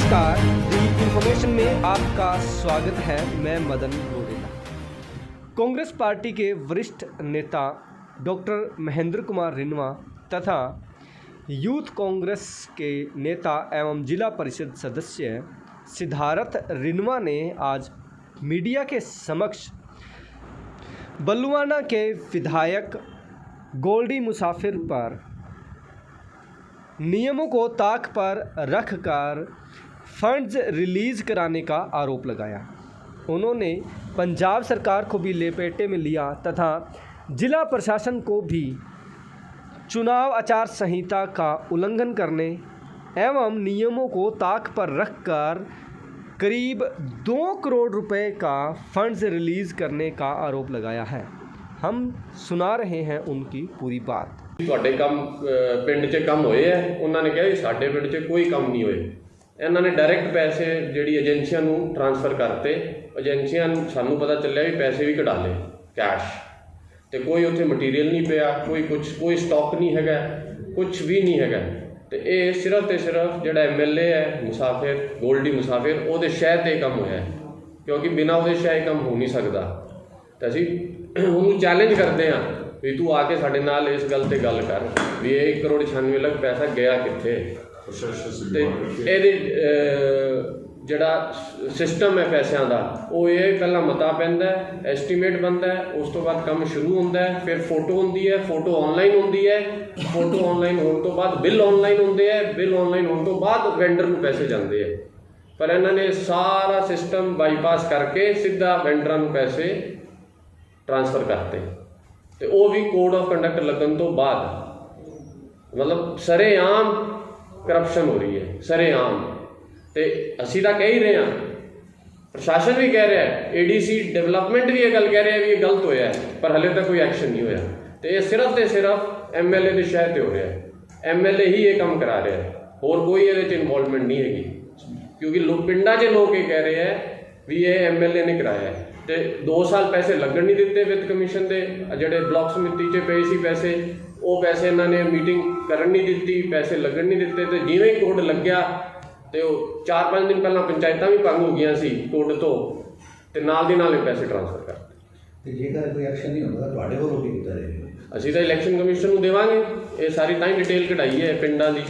नमस्कार, दी इंफॉर्मेशन में आपका स्वागत है। मैं मदन रोडेला। कांग्रेस पार्टी के वरिष्ठ नेता डॉक्टर महेंद्र कुमार रिन्वा तथा यूथ कांग्रेस के नेता एवं जिला परिषद सदस्य सिद्धार्थ रिन्वा ने आज मीडिया के समक्ष बल्लुआना के विधायक गोल्डी मुसाफिर पर नियमों को ताक पर रखकर फंड्स रिलीज़ कराने का आरोप लगाया। उन्होंने पंजाब सरकार को भी लपेटे में लिया तथा जिला प्रशासन को भी चुनाव आचार संहिता का उल्लंघन करने एवं नियमों को ताक पर रखकर करीब 2 करोड़ रुपए का फंड्स रिलीज़ करने का आरोप लगाया है। हम सुना रहे हैं उनकी पूरी बात। ਤੁਹਾਡੇ ਕੰਮ ਪਿੰਡ 'ਚ ਕੰਮ ਹੋਏ ਹੈ। ਉਹਨਾਂ ਨੇ ਕਿਹਾ ਵੀ ਸਾਡੇ ਪਿੰਡ 'ਚ ਕੋਈ ਕੰਮ ਨਹੀਂ ਹੋਏ। ਇਹਨਾਂ ਨੇ ਡਾਇਰੈਕਟ ਪੈਸੇ ਜਿਹੜੀ ਏਜੰਸੀਆਂ ਨੂੰ ਟ੍ਰਾਂਸਫਰ ਕਰਤੇ। ਏਜੰਸੀਆਂ ਨੂੰ ਸਾਨੂੰ ਪਤਾ ਚੱਲਿਆ ਵੀ ਪੈਸੇ ਵੀ ਕਢਾ ਲਏ ਕੈਸ਼, ਅਤੇ ਕੋਈ ਉੱਥੇ ਮਟੀਰੀਅਲ ਨਹੀਂ ਪਿਆ, ਕੋਈ ਸਟਾਕ ਨਹੀਂ ਹੈਗਾ, ਕੁਛ ਵੀ ਨਹੀਂ ਹੈਗਾ। ਅਤੇ ਇਹ ਸਿਰਫ ਅਤੇ ਸਿਰਫ ਜਿਹੜਾ MLA ਹੈ ਮੁਸਾਫਿਰ ਗੋਲਡੀ ਮੁਸਾਫਿਰ ਉਹਦੇ ਸ਼ਹਿ 'ਤੇ ਕੰਮ ਹੋਇਆ, ਕਿਉਂਕਿ ਬਿਨਾਂ ਉਹਦੇ ਸ਼ਹਿ ਇਹ ਕੰਮ ਹੋ ਨਹੀਂ ਸਕਦਾ। ਤਾਂ ਅਸੀਂ ਉਹਨੂੰ ਚੈਲੰਜ ਕਰਦੇ ਹਾਂ ਵੀ ਤੂੰ ਆ ਕੇ ਸਾਡੇ ਨਾਲ ਇਸ ਗੱਲ 'ਤੇ ਗੱਲ ਕਰ ਵੀ ਇਹ 1 ਕਰੋੜ 96 ਲੱਖ ਪੈਸਾ ਗਿਆ ਕਿੱਥੇ। ਅਤੇ ਇਹਦੇ ਜਿਹੜਾ ਸਿਸਟਮ ਹੈ ਪੈਸਿਆਂ ਦਾ ਉਹ ਇਹ ਪਹਿਲਾਂ ਮਤਾ ਪੈਂਦਾ, ਐਸਟੀਮੇਟ ਬਣਦਾ, ਉਸ ਤੋਂ ਬਾਅਦ ਕੰਮ ਸ਼ੁਰੂ ਹੁੰਦਾ, ਫਿਰ ਫੋਟੋ ਹੁੰਦੀ ਹੈ, ਫੋਟੋ ਔਨਲਾਈਨ ਹੁੰਦੀ ਹੈ, ਫੋਟੋ ਔਨਲਾਈਨ ਹੋਣ ਤੋਂ ਬਾਅਦ ਬਿੱਲ ਔਨਲਾਈਨ ਹੁੰਦੇ ਹੈ, ਬਿੱਲ ਔਨਲਾਈਨ ਹੋਣ ਤੋਂ ਬਾਅਦ ਵੈਂਡਰ ਨੂੰ ਪੈਸੇ ਜਾਂਦੇ ਹੈ। ਪਰ ਇਹਨਾਂ ਨੇ ਸਾਰਾ ਸਿਸਟਮ ਬਾਈਪਾਸ ਕਰਕੇ ਸਿੱਧਾ ਵੈਂਡਰਾਂ ਨੂੰ ਪੈਸੇ ਟ੍ਰਾਂਸਫਰ ਕਰਤੇ, ਅਤੇ ਉਹ ਵੀ ਕੋਡ ਆਫ ਕੰਡਕਟ ਲੱਗਣ ਤੋਂ ਬਾਅਦ। ਮਤਲਬ ਸਰੇਆਮ ਕਰਪਸ਼ਨ ਹੋ ਰਹੀ ਹੈ, ਸਰੇਆਮ। ਅਤੇ ਅਸੀਂ ਤਾਂ ਕਹਿ ਹੀ ਰਹੇ ਹਾਂ, ਪ੍ਰਸ਼ਾਸਨ ਵੀ ਕਹਿ ਰਿਹਾ, ADC ਡਿਵੈਲਪਮੈਂਟ ਵੀ ਇਹ ਗੱਲ ਕਹਿ ਰਿਹਾ ਵੀ ਇਹ ਗਲਤ ਹੋਇਆ, ਪਰ ਹਾਲੇ ਤੱਕ ਕੋਈ ਐਕਸ਼ਨ ਨਹੀਂ ਹੋਇਆ। ਅਤੇ ਇਹ ਸਿਰਫ ਅਤੇ ਸਿਰਫ MLA ਦੇ ਸ਼ਹਿਰ 'ਤੇ ਹੋ ਰਿਹਾ। MLA ਹੀ ਇਹ ਕੰਮ ਕਰਾ ਰਿਹਾ, ਹੋਰ ਕੋਈ ਇਹਦੇ 'ਚ ਇਨਵੋਲਵਮੈਂਟ ਨਹੀਂ ਹੈਗੀ, ਕਿਉਂਕਿ ਪਿੰਡਾਂ 'ਚ ਲੋਕ ਇਹ ਕਹਿ ਰਹੇ ਹੈ ਵੀ ਇਹ MLA ਨੇ ਕਰਾਇਆ। ਅਤੇ 2 ਸਾਲ ਪੈਸੇ ਲੱਗਣ ਨਹੀਂ ਦਿੱਤੇ ਵਿੱਤ ਕਮਿਸ਼ਨ ਦੇ, ਜਿਹੜੇ ਬਲਾਕ ਸਮਿਤੀ 'ਚ ਪਏ ਸੀ ਪੈਸੇ, ਉਹ ਪੈਸੇ ਇਹਨਾਂ ਨੇ ਮੀਟਿੰਗ ਕਰਨ ਨਹੀਂ ਦਿੱਤੀ, ਪੈਸੇ ਲੱਗਣ ਨਹੀਂ ਦਿੱਤੇ। ਅਤੇ ਜਿਵੇਂ ਹੀ ਕੋਡ ਲੱਗਿਆ ਅਤੇ ਉਹ 4-5 ਦਿਨ ਪਹਿਲਾਂ ਪੰਚਾਇਤਾਂ ਵੀ ਭੰਗ ਹੋ ਗਈਆਂ ਸੀ ਕੋਡ ਤੋਂ, ਅਤੇ ਨਾਲ ਦੀ ਨਾਲ ਇਹ ਪੈਸੇ ਟ੍ਰਾਂਸਫਰ ਕਰਤੇ। ਅਤੇ ਜੇਕਰ ਕੋਈ ਐਕਸ਼ਨ ਨਹੀਂ ਹੁੰਦਾ ਤੁਹਾਡੇ ਵੱਲੋਂ ਕੀ ਕੀਤਾ ਜਾਏਗਾ? ਅਸੀਂ ਤਾਂ ਇਲੈਕਸ਼ਨ ਕਮਿਸ਼ਨ ਨੂੰ ਦੇਵਾਂਗੇ ਇਹ ਸਾਰੀ, ਤਾਂ ਹੀ ਡਿਟੇਲ ਕਢਾਈ ਹੈ ਪਿੰਡਾਂ ਦੀ।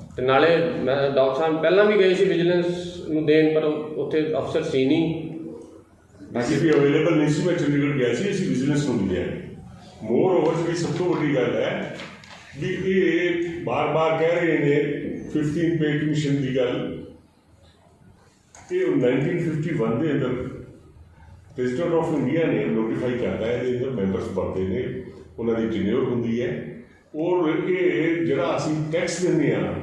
ਅਤੇ ਨਾਲੇ ਮੈਂ ਡਾਕਟਰ ਸਾਹਿਬ ਪਹਿਲਾਂ ਵੀ ਗਏ ਸੀ ਵਿਜੀਲੈਂਸ ਨੂੰ ਦੇਣ, ਪਰ ਉੱਥੇ ਅਫਸਰ ਸੀ ਨਹੀਂ, DCP ਅਵੇਲੇਬਲ ਨਹੀਂ ਸੀ। ਮੈਂ ਚੰਡੀਗੜ੍ਹ ਗਿਆ ਸੀ, ਅਸੀਂ ਵਿਜੀਲੈਂਸ ਨੂੰ ਮਿਲਿਆ। ਮੋਰ ਓਵਰ ਜਿਹੜੀ ਸਭ ਤੋਂ ਵੱਡੀ ਗੱਲ ਹੈ ਵੀ ਇਹ ਬਾਰ-ਬਾਰ ਕਹਿ ਰਹੇ ਨੇ 15 ਪੇ ਕਮਿਸ਼ਨ ਦੀ ਗੱਲ। ਇਹ 1951 ਦੇ ਅੰਦਰ ਪ੍ਰੈਜ਼ੀਡੈਂਟ ਆਫ ਇੰਡੀਆ ਨੇ ਨੋਟੀਫਾਈ ਕਰਦਾ ਹੈ, ਇਹਦੇ ਅੰਦਰ ਮੈਂਬਰਸ ਬਣਦੇ ਨੇ, ਉਹਨਾਂ ਦੀ ਟੈਨਿਓਰ ਹੁੰਦੀ ਹੈ, ਔਰ ਇਹ ਜਿਹੜਾ ਅਸੀਂ ਟੈਕਸ ਦਿੰਦੇ ਹਾਂ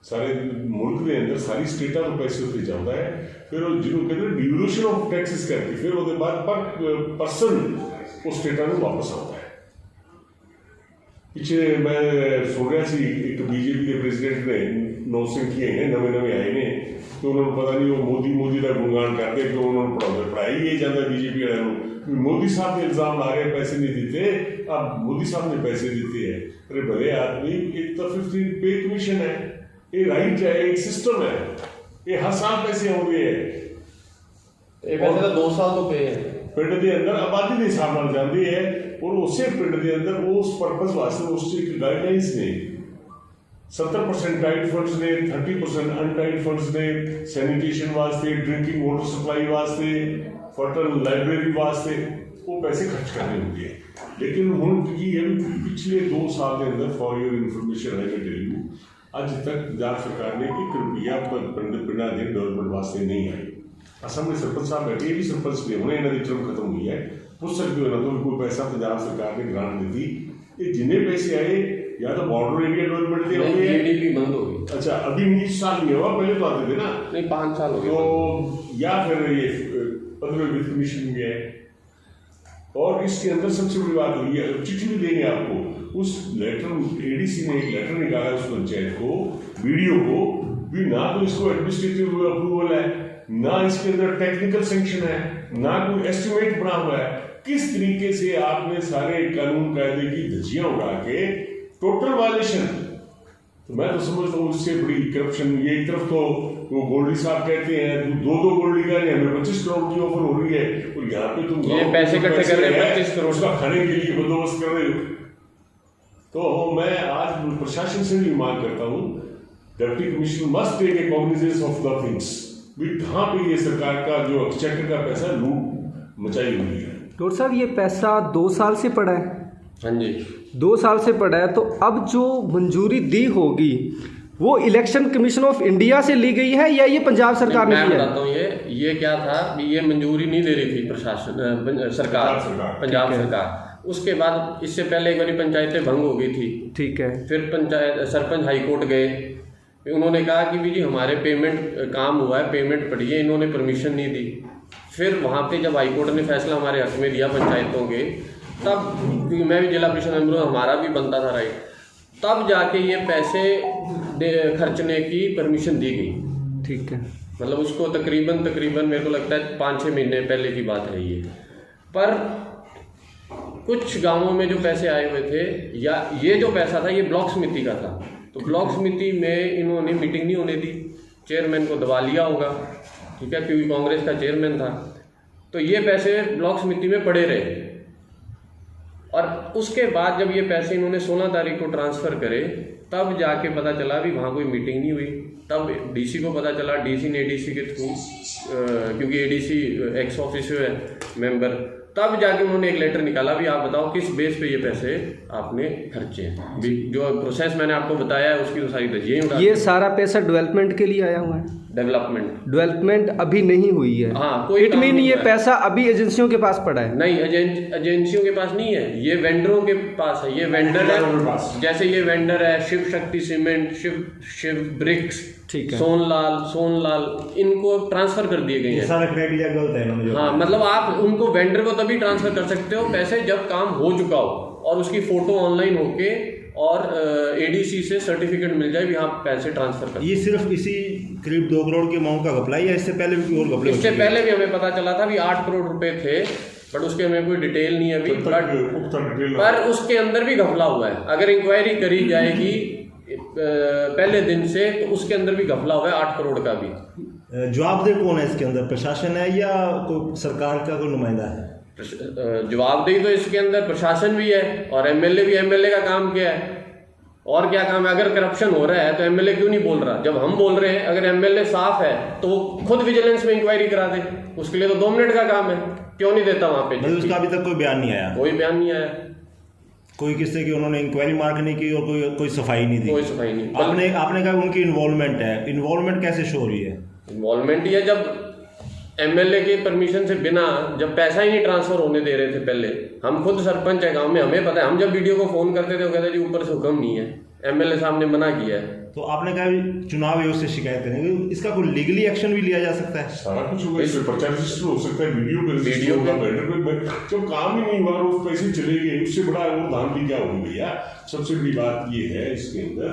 ਸਾਰੇ ਮੁਲਕ ਦੇ ਅੰਦਰ, ਸਾਰੀ ਸਟੇਟਾਂ ਨੂੰ ਪੈਸੇ ਉੱਤੇ ਜਾਂਦਾ ਹੈ। ਫਿਰ ਉਹ ਜਿਹਨੂੰ ਕਹਿੰਦੇ ਡਿਵੋਲੂਸ਼ਨ ਆਫ ਟੈਕਸਿਸ ਕਰਕੇ ਫਿਰ ਉਹਦੇ ਬਾਅਦ ਪਰ ਪਰਸਨ ਉਹ ਸਟੇਟਾਂ ਨੂੰ ਵਾਪਸ ਆਉਂਦਾ ਹੈ। ਪਿੱਛੇ ਮੈਂ ਸੁਣ ਰਿਹਾ ਸੀ ਇੱਕ BJP ਦੇ ਪ੍ਰੈਜ਼ੀਡੈਂਟ ਨੇ, ਨੌ ਸਿੰਘੀਏ ਨੇ, ਨਵੇਂ ਆਏ ਨੇ, ਅਤੇ ਉਹਨਾਂ ਨੂੰ ਪਤਾ ਨਹੀਂ ਉਹ ਮੋਦੀ ਦਾ ਗੁਣਗਾਨ ਕਰਦੇ ਕਿ ਉਹਨਾਂ ਨੂੰ ਪੜ੍ਹਾਈ ਇਹ ਜਾਂਦਾ BJP ਵਾਲਿਆਂ ਨੂੰ ਵੀ ਮੋਦੀ ਸਾਹਿਬ ਦੇ ਇਲਜ਼ਾਮ ਲਾ ਰਹੇ ਪੈਸੇ ਨਹੀਂ ਦਿੱਤੇ, ਮੋਦੀ ਸਾਹਿਬ ਨੇ ਪੈਸੇ ਦਿੱਤੇ ਹੈ। ਅਰੇ ਭਲੇ ਆਦਮੀ, ਇੱਕ ਤਾਂ 15 ਪੇ ਕਮਿਸ਼ਨ ਹੈ, ਇਹ ਰਾਈਟ ਹੈ, ਇੱਕ ਸਿਸਟਮ ਹੈ, ਇਹ ਹਰ ਸਾਲ ਪੈਸੇ ਆਉਂਦੇ ਹੈ। ਇਹ ਪੈਸੇ ਤਾਂ 2 ਸਾਲ ਤੋਂ ਪਏ ਹੈ। ਪਿੰਡ ਦੇ ਅੰਦਰ ਆਬਾਦੀ ਦੇ ਹਿਸਾਬ ਨਾਲ ਜਾਂਦੇ ਹੈ, ਔਰ ਉਸੇ ਪਿੰਡ ਦੇ ਅੰਦਰ ਉਸ ਪਰਪਜ਼ ਵਾਸਤੇ ਉਸ 'ਚ ਇੱਕ ਗਾਈਡਲਾਈਨਸ ਨੇ। 70% ਟਾਈਡ ਫੰਡਸ ਨੇ, 30% ਅਨਟਾਈਡ ਫੰਡਸ ਨੇ, ਸੈਨੀਟੇਸ਼ਨ ਵਾਸਤੇ, ਡਰਿੰਕਿੰਗ ਵਾਟਰ ਸਪਲਾਈ ਵਾਸਤੇ, ਫਰਟਲ ਲਾਇਬ੍ਰੇਰੀ ਵਾਸਤੇ ਉਹ ਪੈਸੇ ਖਰਚ ਕਰਨੇ ਹੁੰਦੇ ਹੈ। ਲੇਕਿਨ ਹੁਣ ਕੀ ਹੈ ਵੀ ਪਿਛਲੇ 2 ਸਾਲ ਦੇ ਅੰਦਰ, for your information I tell you, ਅੱਜ ਤੱਕ ਪੰਜਾਬ ਸਰਕਾਰ ਨੇ 1 ਰੁਪਈਆ ਪਿੰਡਾਂ ਦੇ ਡਿਵੈਲਪਮੈਂਟ ਵਾਸਤੇ ਨਹੀਂ ਆਈ। ਅਸਾਮ ਦੇ ਸਰਪੰਚ ਸਾਹਿਬ ਬੈਠੇ, ਇਹ ਵੀ ਸਰਪੰਚ ਨੇ, ਹੁਣੇ ਇਹਨਾਂ ਦੀ ਟਰਮ ਖਤਮ ਹੋਈ ਹੈ, ਪੁੱਛ ਸਕਦੇ ਹੋ ਇਹਨਾਂ ਤੋਂ ਕੋਈ ਪੈਸਾ ਪੰਜਾਬ ਸਰਕਾਰ ਨੇ ਗ੍ਰਾਂਟ ਦਿੱਤੀ? ਇਹ ਜਿੰਨੇ ਪੈਸੇ ਆਏ या तो बॉर्डर एरिया डेवलपमेंट के हो गए, GDP बंद हो गई। अच्छा, अभी 19 साल नहीं हुआ, पहले तो आते थे ना? नहीं, 5 साल हो गए। तो या फिर ये 15वें वित्त कमीशन में गया है। और इसके अंदर सबसे बड़ी बात हुई है, चिट्ठी भी देंगे आपको, उस लेटर ADC ने एक लेटर निकाला उस पंचायत को, वीडियो को भी, ना तो इसको एडमिनिस्ट्रेटिव अप्रूवल है, ना इसके अंदर टेक्निकल सेंक्शन है, ना कोई एस्टिमेट बना हुआ है। किस तरीके से आपने सारे कानून कायदे की धज्जियां उड़ा के टोटल वायलेशन तो मैं तो समझता हूँ इससे बड़ी करप्शन, ये एक तरफ तो वो गोल्डी साहब कहते हैं 2 गोल्डी का नहीं, हमें 25 करोड़ की ऑफर हो रही है, और यहाँ पे तुम ये पैसे इकट्ठे कर रहे हैं 25 करोड़ उसका खाने के लिए बंदोबस्त कर रहे हो। तो मैं आज प्रशासन से भी मांग करता हूँ, deputy commissioner must take a cognizance of the things भी कहाँ पे ये सरकार का जो एक्सचेकर का पैसा लूट मचाई हुई है। डॉक्टर साहब ये पैसा 2 साल से पड़ा है, हाँ जी 2 साल से पड़ा है, तो अब जो मंजूरी दी होगी वो इलेक्शन कमीशन ऑफ इंडिया से ली गई है या ये पंजाब सरकार ने मैं दी है? बताता हूँ ये क्या था, ये मंजूरी नहीं दे रही थी प्रशासन सरकार पंजाब सरकार। उसके बाद इससे पहले एक बार पंचायतें भंग हो गई थी, ठीक है, फिर पंचायत सरपंच हाई कोर्ट गए, उन्होंने कहा कि भी जी हमारे पेमेंट काम हुआ है, पेमेंट पड़ी है, इन्होंने परमिशन नहीं दी। फिर वहाँ पे जब हाई कोर्ट ने फैसला हमारे हक में दिया पंचायतों के, तब क्योंकि मैं भी जिला परिषद मेंबर हूँ, हमारा भी बनता था राइट, तब जाके ये पैसे खर्चने की परमिशन दी गई। ठीक है, मतलब उसको तकरीबन मेरे को लगता है 5-6 महीने पहले की बात है ये। पर कुछ गांवों में जो पैसे आए हुए थे, या ये जो पैसा था ये ब्लॉक समिति का था, तो ब्लॉक समिति में इन्होंने मीटिंग नहीं होने दी, चेयरमैन को दबा लिया होगा, ठीक है, क्योंकि कांग्रेस का चेयरमैन था। तो ये पैसे ब्लॉक समिति में पड़े रहे, और उसके बाद जब ये पैसे इन्होंने 16 तारीख को ट्रांसफ़र करे, तब जाके पता चला भी वहाँ कोई मीटिंग नहीं हुई। तब डीसी को पता चला, डीसी ने एडीसी के थ्रू, क्योंकि एडीसी एक्स ऑफिशियो है मेंबर, तब जाके उन्होंने एक लेटर निकाला भी आप बताओ किस बेस पे ये पैसे आपने खर्चे हैं। भी जो प्रोसेस मैंने आपको बताया है उसकी तो सारी धज्जियां उड़ा। ये सारा पैसा डेवलपमेंट के लिए आया हुआ है? डेवलपमेंट अभी नहीं हुई है। हाँ, कोई इट मीन ये पैसा अभी एजेंसियों के पास पड़ा है? नहीं, एजेंसियों के पास नहीं है, ये वेंडरों के पास है। ये वेंडर है, जैसे ये वेंडर है शिव शक्ति सीमेंट, शिव ब्रिक्स, ठीक है, सोनलाल, इनको ट्रांसफर कर दिए गए हैं। सारा क्राइटेरिया गलत है इन्होंने। हाँ, मतलब आप उनको वेंडर को तभी ट्रांसफर कर सकते हो पैसे जब काम हो चुका हो और उसकी फोटो ऑनलाइन होके और एडीसी से सर्टिफिकेट मिल जाए भी हाँ पैसे ट्रांसफर कर। ये सिर्फ इसी करीब 2 करोड़ के अमाउंट का घपला या इससे पहले भी और घपले? इससे पहले भी हमें पता चला था भी 8 करोड़ रुपए थे, बट उसके हमें कोई डिटेल नहीं है अभी, पर उसके अंदर भी घपला हुआ है। अगर इंक्वायरी करी जाएगी पहले दिन से तो उसके अंदर भी घपला हुआ है 8 करोड़ का भी। जवाबदेह कौन है इसके अंदर, प्रशासन है या कोई सरकार का कोई नुमाइंदा है? जवाबदेही तो इसके अंदर प्रशासन भी है और एमएलए भी। एमएलए का काम क्या है और क्या काम है? अगर करप्शन हो रहा है तो एमएलए क्यों नहीं बोल रहा? जब हम बोल रहे हैं, अगर एमएलए साफ है तो वो खुद विजिलेंस में इंक्वायरी करा दे, उसके लिए तो 2 मिनट का काम है, क्यों नहीं देता वहां पे? उसका अभी तक कोई बयान नहीं आया? कोई बयान नहीं आया, कोई किससे की उन्होंने इंक्वायरी मार्क नहीं की और कोई सफाई नहीं दी? कोई सफाई नहीं। आपने कहा उनकी इन्वॉल्वमेंट है, इन्वॉल्वमेंट कैसे शो हो रही है? इन्वॉल्वमेंट ही है जब एमएलए के परमिशन से बिना, जब पैसा ही नहीं ट्रांसफर होने दे रहे थे पहले। हम खुद सरपंच है गांव में, हमें पता है। हम जब वीडियो को फोन करते थे वो कहते जी ऊपर से हुक्म नहीं है, एमएलए साहब ने मना किया है। तो आपने कहा चुनाव आयोग से शिकायत करेंगे, इसका कोई लीगली एक्शन भी लिया जा सकता है? सारा कुछ होगा, इसमें पर्चा रजिस्टर हो सकता है, वीडियो का वेंडर पे जब काम ही नहीं हुआ और उस पैसे चले गए, उससे बड़ा और धांधली क्या होगी भैया? सबसे बड़ी बात ये है इसके अंदर,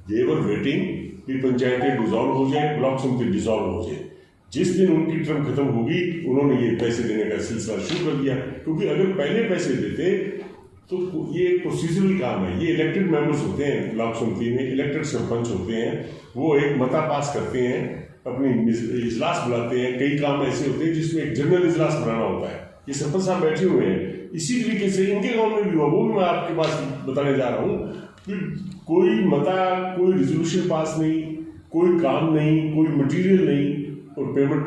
देवर वेटिंग कि पंचायतें डिसॉल्व हो जाए, ब्लॉक समिति डिसॉल्व हो जाए। जिस दिन उनकी टर्म खत्म होगी उन्होंने ये पैसे देने का सिलसिला शुरू कर दिया, क्योंकि अगर पहले पैसे देते तो ये एक प्रोसीजरल काम है। ये इलेक्टेड मेंबर्स होते हैं ब्लॉक समिति में, इलेक्टेड सरपंच होते हैं, वो एक मता पास करते हैं, अपनी इजलास बुलाते हैं। कई काम ऐसे होते हैं जिसमें एक जनरल इजलास बनाना होता है। ये सरपंच साहब बैठे हुए हैं, इसी तरीके से इनके गाँव में भी हुआ। वो भी मैं आपके पास बताने जा रहा हूँ कि कोई मता, कोई रिजोल्यूशन पास नहीं, कोई काम नहीं, कोई मटीरियल नहीं, और पेमेंट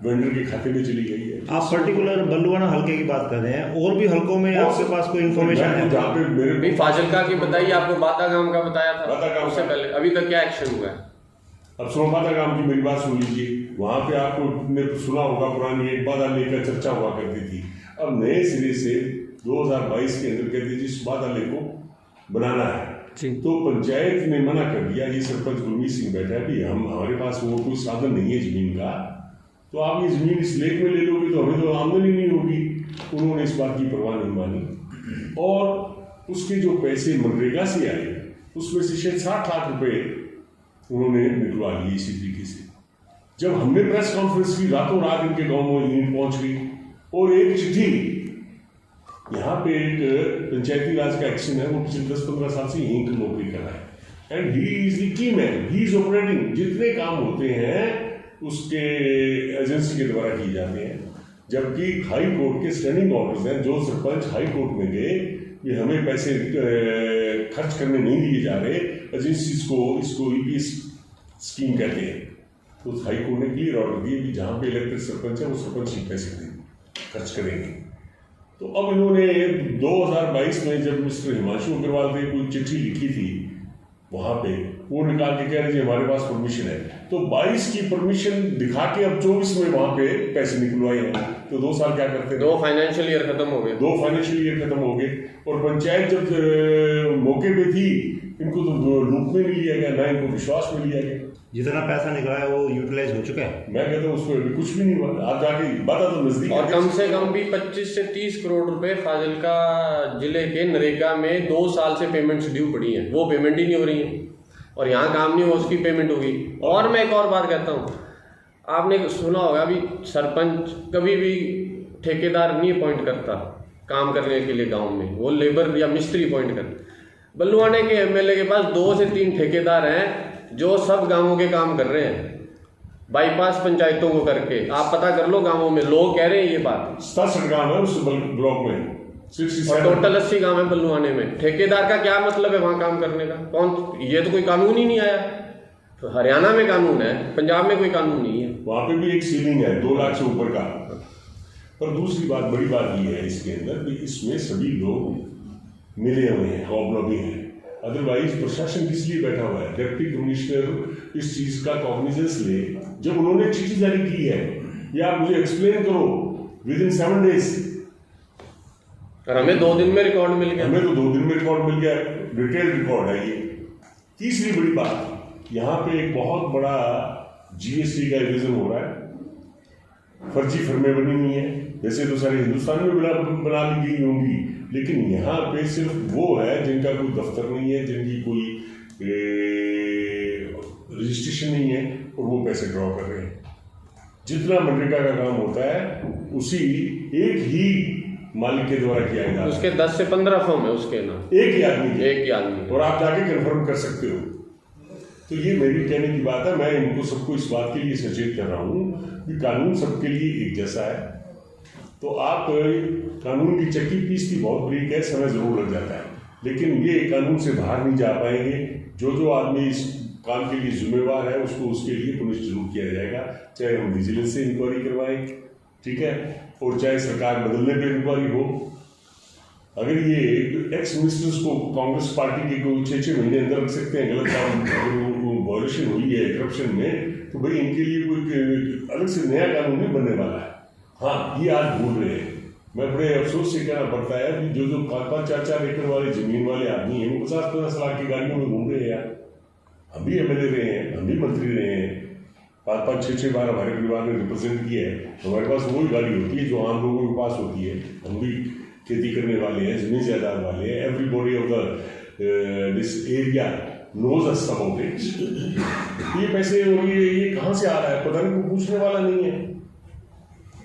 वेंडर के खाते में चली गई है। आप पर्टिकुलर बल्लुआना हल्के की बात कर रहे हैं, और भी हल्कों में आपके पास कोई इन्फॉर्मेशन है? जहाँ पे मेरे फाजिलका की बताइए, आपको बादा गांव का बताया था, उससे पहले अभी तक क्या एक्शन हुआ है? अब सोनबादा गांव की मेरी बात सुन लीजिए। वहाँ पे आपको ने सुना होगा, पुरानी एक बादा लेकर चर्चा हुआ करती थी। अब नए सिरे से 2022 के अंदर कहते जी इस बादा को बनाना है, तो पंचायत ने मना कर दिया। ये सरपंच गुरमीत सिंह बैठा है भी हमारे पास वो कोई साधन नहीं है जमीन का, तो आप ये जमीन इस लेक में ले लोगे तो हमें तो आमदनी नहीं होगी। उन्होंने इस बात की परवाह नहीं मानी, और उसके जो पैसे मनरेगा से आए उसमें से शायद 60 लाख रुपए उन्होंने निकलवा लिए इसी तरीके से। जब हमने प्रेस कॉन्फ्रेंस की, रातों रात इनके गाँव में यूनिट पहुंच गई, और एक चिट्ठी, यहाँ पे एक पंचायती राज का एक्शन है, वो पिछले 10-15 साल से यहीं की नौकरी कर रहा है। And he is the key man, he is operating. जितने काम होते हैं उसके एजेंसी के द्वारा किए जाते हैं, जबकि हाई कोर्ट के स्टैंडिंग ऑर्डर्स हैं। जो सरपंच हाई कोर्ट में गए कि हमें पैसे खर्च करने नहीं दिए जा रहे, एजेंसीज को इसको ईपीएस स्कीम कहते हैं, तो हाई कोर्ट ने क्लियर ऑर्डर दिए कि जहाँ पे इलेक्टेड सरपंच है वो सरपंच ही पैसे खर्च करेंगे। तो अब इन्होंने 2022 में जब मिस्टर हिमांशु अग्रवाल ने कोई चिट्ठी लिखी थी वहाँ पे, वो निकाल के कह रहे जी हमारे पास परमिशन है, तो 22 की परमिशन दिखा के अब 24 में वहाँ पे पैसे निकलवाए हैं। तो 2 साल क्या करते हैं? 2 फाइनेंशियल ईयर खत्म हो गए। 2 फाइनेंशियल ईयर खत्म हो गए। और पंचायत जब मौके पे थी, इनको तो लूप में नहीं लिया गया, ना इनको विश्वास में लिया गया। जितना पैसा निकला है वो यूटिलाइज हो चुका है। मैं कहता हूँ उसको अभी कुछ भी नहीं हुआ। आप जाके बता तो नजदीक, और कम से कम भी 25 से 30 करोड़ रुपए फाजिल्का जिले के नरेगा में 2 साल से पेमेंट्स ड्यू पड़ी हैं, वो पेमेंट ही नहीं हो रही है। और यहाँ काम नहीं हुआ, उसकी पेमेंट होगी। और मैं एक और बात कहता हूँ, आपने सुना होगा अभी सरपंच कभी भी ठेकेदार नहीं अपॉइंट करता काम करने के लिए गाँव में, वो लेबर या मिस्त्री अपॉइंट करता। बल्लुआने के एमएलए के पास 2 से 3 ठेकेदार हैं जो सब गांवों के काम कर रहे हैं, बाईपास पंचायतों को करके। आप पता कर लो गांवों में, लोग कह रहे हैं ये बात। 67 गाँव है उस ब्लॉक में, 67 और टोटल 80 गांव है बल्लुआने में। ठेकेदार का क्या मतलब है वहां काम करने का? कौन, ये तो कोई कानून ही नहीं आया। तो हरियाणा में कानून है, पंजाब में कोई कानून नहीं है। वहां पे भी एक सीलिंग है 2 लाख से ऊपर का। पर दूसरी बात, बड़ी बात ये है इसके अंदर कि इसमें सभी लोग मिले हुए हैं, हॉबलॉबी हैं। अदरवाइज प्रशासन किस लिए बैठा हुआ है? डिप्टी कमिश्नर इस चीज का कॉग्निजेंस ले। जब उन्होंने चिट्ठी जारी की है, या आप मुझे एक्सप्लेन करो विद इन 7 डेज। और हमें 2 दिन में रिकॉर्ड मिल गया। हमें तो 2 दिन में रिकॉर्ड मिल गया, डिटेल रिकॉर्ड है ये। तीसरी बड़ी बात, यहाँ पे एक बहुत बड़ा जीएसटी का रिविजन हो रहा है। फर्जी फर्में बनी हुई है, वैसे तो सारे हिंदुस्तान में बना ली गई होंगी, लेकिन यहाँ पे सिर्फ वो है जिनका कोई दफ्तर नहीं है, जिनकी कोई रजिस्ट्रेशन नहीं है, और वो पैसे ड्रॉ कर रहे हैं। जितना मनरेगा का काम होता है उसी एक ही मालिक के द्वारा किया जाता है। उसके 10 से 15 फॉर्म है उसके ना, एक ही आदमी के। एक ही आदमी। और आप जाके कंफर्म कर सकते हो। तो ये मेरी कहने की बात है। मैं इनको सबको इस बात के लिए सचेत कर रहा हूँ कि कानून सबके लिए एक जैसा है। तो आप कानून की चक्की पीसती बहुत बरीक है, समय जरूर लग जाता है, लेकिन ये कानून से बाहर नहीं जा पाएंगे। जो आदमी इस काम के लिए जिम्मेवार है उसको उसके लिए पुनिश जरूर किया जाएगा, चाहे हम विजिलेंस से इंक्वायरी करवाएं, ठीक है, और चाहे सरकार बदलने पर इंक्वायरी हो। अगर ये एक्स मिनिस्टर्स को कांग्रेस पार्टी के कोई 6-6 महीने अंदर रख सकते हैं गलत काम वायलेशन हुई है करप्शन में, तो भाई इनके लिए कोई अलग से नया कानून नहीं बनने वाला है। हाँ, ये आज भूल रहे हैं। मैं बड़े अफसोस से कहना पड़ता है कि जो 5-5, 4-4 एकड़ वाले जमीन वाले आदमी हैं, वो 50-50 लाख की गाड़ियों में घूम रहे हैं यार। हम भी एमएलए रहे हैं, हम भी मंत्री रहे हैं, 5-5, 6-6 बार हमारे परिवार ने रिप्रेजेंट किया है। हमारे पास वही गाड़ी होती है जो आम लोगों के पास होती है। हम भी खेती करने वाले हैं, जमीन जायदाद वाले हैं। Everybody of the this area knows us about it. ये पैसे और ये कहाँ से आ रहा है पता नहीं, कोई पूछने वाला नहीं है।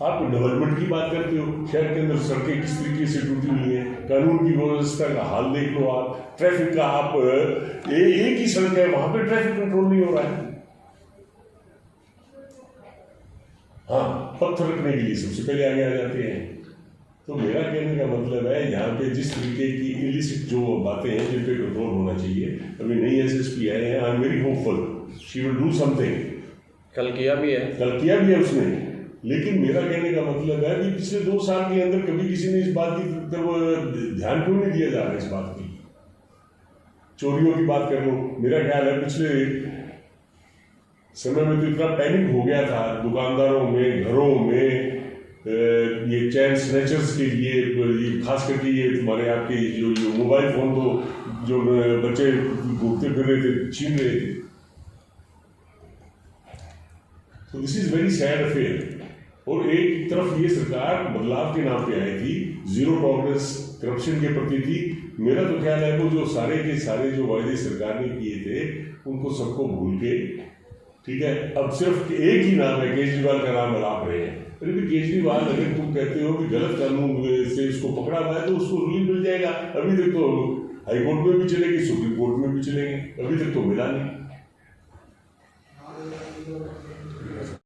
आप डेवलपमेंट की बात करते हो, शहर के अंदर सड़कें किस तरीके से टूटी हुई हैं, कानून की व्यवस्था का हाल देख लो आप, ट्रैफिक का आप एक ही सड़क है वहां पे ट्रैफिक कंट्रोल नहीं हो रहा है। हाँ, पत्थर रखने के लिए सबसे पहले आगे आ जाते हैं। तो मेरा कहने का मतलब है यहाँ पे जिस तरीके की इलिसिट जो बातें हैं जिन पे कंट्रोल होना चाहिए। अभी नई एसएसपी आए हैं, I am very hopeful she will do something. कल किया भी है उसने। लेकिन मेरा कहने का मतलब है कि पिछले 2 साल के अंदर कभी किसी ने इस बात की तरफ ध्यान क्यों नहीं दिया जा रहा है इस बात की। चोरियों की बात कर लो, मेरा ख्याल है पिछले समय में तो इतना पैनिक हो गया था दुकानदारों में, घरों में, ये चैन स्नैचर्स के लिए, खास करके ये तुम्हारे आपके जो मोबाइल फोन तो जो बच्चे घूमते फिर रहे थे, छीन रहे थे। तो this is very sad affair. और एक तरफ ये सरकार बदलाव के नाम पे आई थी, जीरो टॉलरेंस करप्शन के प्रति थी। मेरा तो ख्याल है वो जो सारे के सारे जो वायदे सरकार ने किए थे उनको सबको भूल के, ठीक है, अब सिर्फ एक ही नाम है, केजरीवाल का नाम अलाप रहे हैं। अरे भी केजरीवाल अगर तुम कहते हो कि गलत कानून से उसको पकड़ा हुआ है तो उसको रूलिंग मिल जाएगा। अभी देखो हाईकोर्ट में भी चलेगी, सुप्रीम कोर्ट में भी चलेंगे। अभी तक तो मिला नहीं।